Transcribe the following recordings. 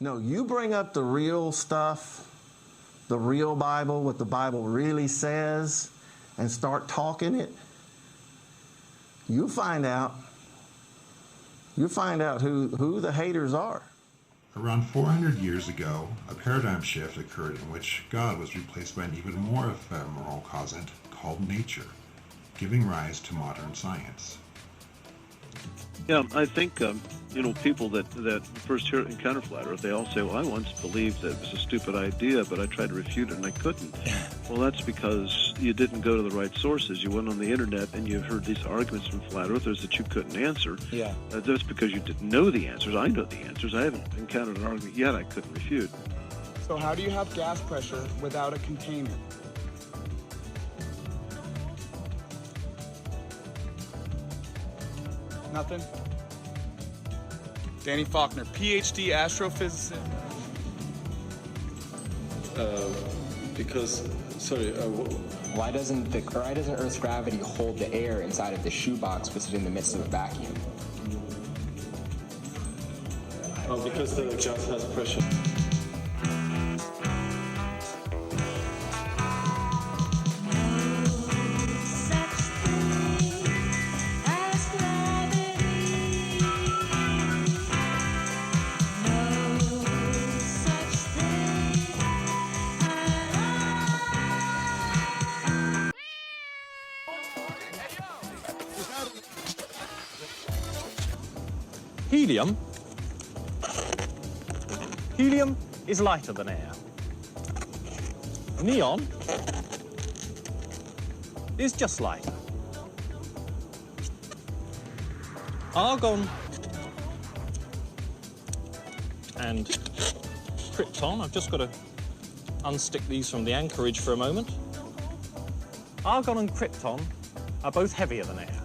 No, you bring up the real stuff, the real Bible, what the Bible really says, and start talking it, you'll find out who the haters are. Around 400 years ago, a paradigm shift occurred in which God was replaced by an even more ephemeral cosant called nature, giving rise to modern science. Yeah, I think, people that first encounter flat Earth, they all say, well, I once believed that it was a stupid idea, but I tried to refute it and I couldn't. Well, that's because you didn't go to the right sources. You went on the internet and you heard these arguments from flat Earthers that you couldn't answer. Yeah. That's because you didn't know the answers. I know the answers. I haven't encountered an argument yet I couldn't refute. So how do you have gas pressure without a container? Nothing? Danny Faulkner, PhD astrophysicist. Why doesn't Earth's gravity hold the air inside of the shoebox which is in the midst of a vacuum? Because the gas has pressure. Helium? Helium is lighter than air. Neon is just lighter. Argon and krypton, I've just got to unstick these from the anchorage for a moment. Argon and krypton are both heavier than air.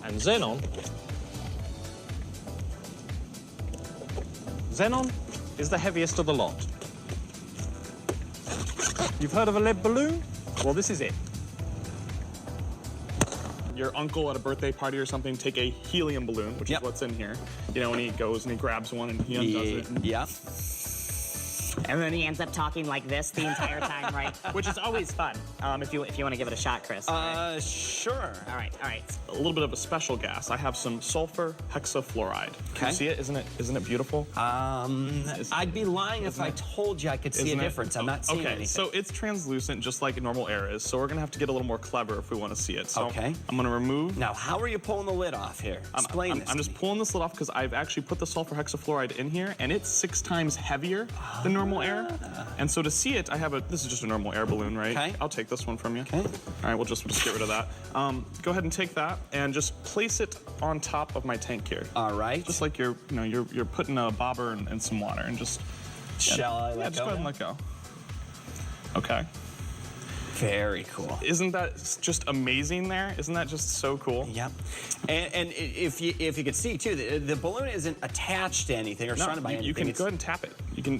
And xenon is the heaviest of the lot. You've heard of a lead balloon? Well, this is it. Your uncle at a birthday party or something take a helium balloon, which is what's in here. You know, and he goes and he grabs one and he undoes it. Yeah. And then he ends up talking like this the entire time, right? Which is always fun. If you want to give it a shot, Chris. Sure. All right. A little bit of a special gas. I have some sulfur hexafluoride. Can you see it? Isn't it beautiful? I'd be lying if I told you I could see a difference. I'm not seeing anything. So it's translucent, just like normal air is. So we're gonna have to get a little more clever if we want to see it. So I'm gonna remove. Now, how are you pulling the lid off here? Explain this. I'm just pulling this lid off because I've actually put the sulfur hexafluoride in here, and it's 6 times heavier than normal air. And so to see it, this is just a normal air balloon, right? Okay. I'll take this one from you. Okay. All right, we'll just get rid of that. Go ahead and take that and just place it on top of my tank here. All right. Just like you're putting a bobber and some water and just. Shall I let go? Just go ahead and let go. Okay. Very cool. Isn't that just amazing there? Isn't that just so cool? Yep. And if you could see too, the balloon isn't attached to anything or surrounded by anything. You can go ahead and tap it.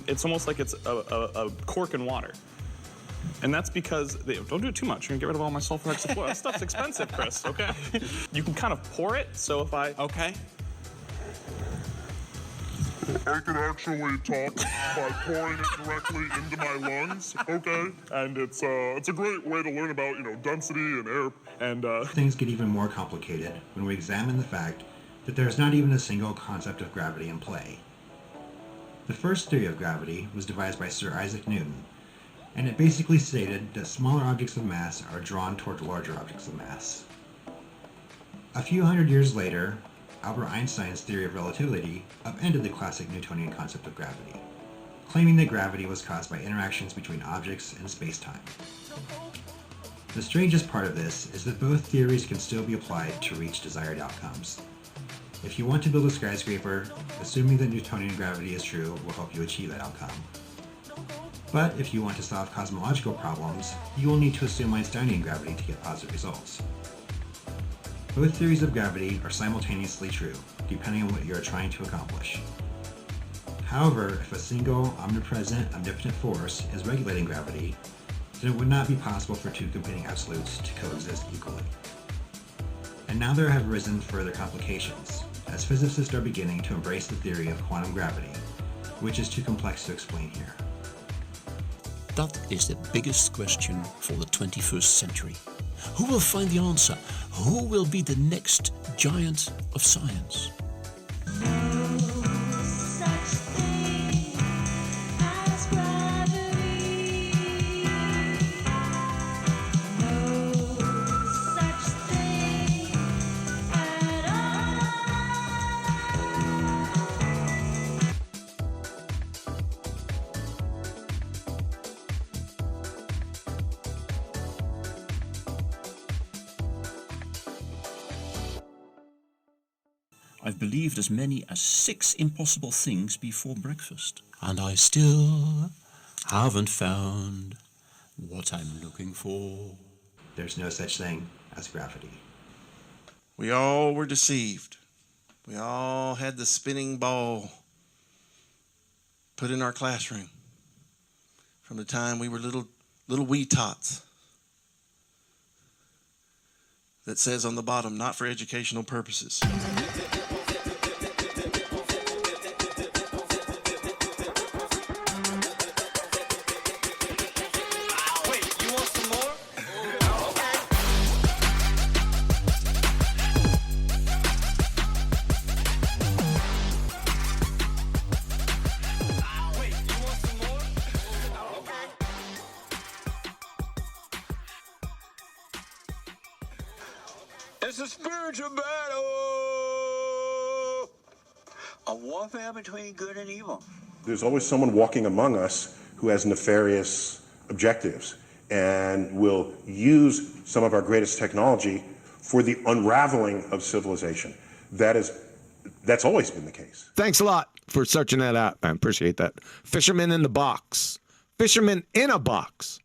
It's almost like it's a cork in water. And that's because, don't do it too much. You're gonna get rid of all my sulfur hexafluoride. That stuff's expensive, Chris, okay? You can kind of pour it, so if I... Okay. I can actually talk by pouring it directly into my lungs, okay? And it's a great way to learn about, density and air. And Things get even more complicated when we examine the fact that there is not even a single concept of gravity in play. The first theory of gravity was devised by Sir Isaac Newton, and it basically stated that smaller objects of mass are drawn toward larger objects of mass. A few hundred years later, Albert Einstein's theory of relativity upended the classic Newtonian concept of gravity, claiming that gravity was caused by interactions between objects in space-time. The strangest part of this is that both theories can still be applied to reach desired outcomes. If you want to build a skyscraper, assuming that Newtonian gravity is true will help you achieve that outcome. But if you want to solve cosmological problems, you will need to assume Einsteinian gravity to get positive results. Both theories of gravity are simultaneously true, depending on what you are trying to accomplish. However, if a single, omnipresent, omnipotent force is regulating gravity, then it would not be possible for two competing absolutes to coexist equally. And now there have arisen further complications. as physicists are beginning to embrace the theory of quantum gravity, which is too complex to explain here. That is the biggest question for the 21st century. Who will find the answer? Who will be the next giant of science? I've believed as many as 6 impossible things before breakfast, and I still haven't found what I'm looking for. There's no such thing as gravity. We all were deceived. We all had the spinning ball put in our classroom from the time we were little wee tots that says on the bottom, not for educational purposes. It's a spiritual battle, a warfare between good and evil. There's always someone walking among us who has nefarious objectives and will use some of our greatest technology for the unraveling of civilization. That's always been the case. Thanks a lot for searching that out. I appreciate that. Fisherman in the box. Fisherman in a box.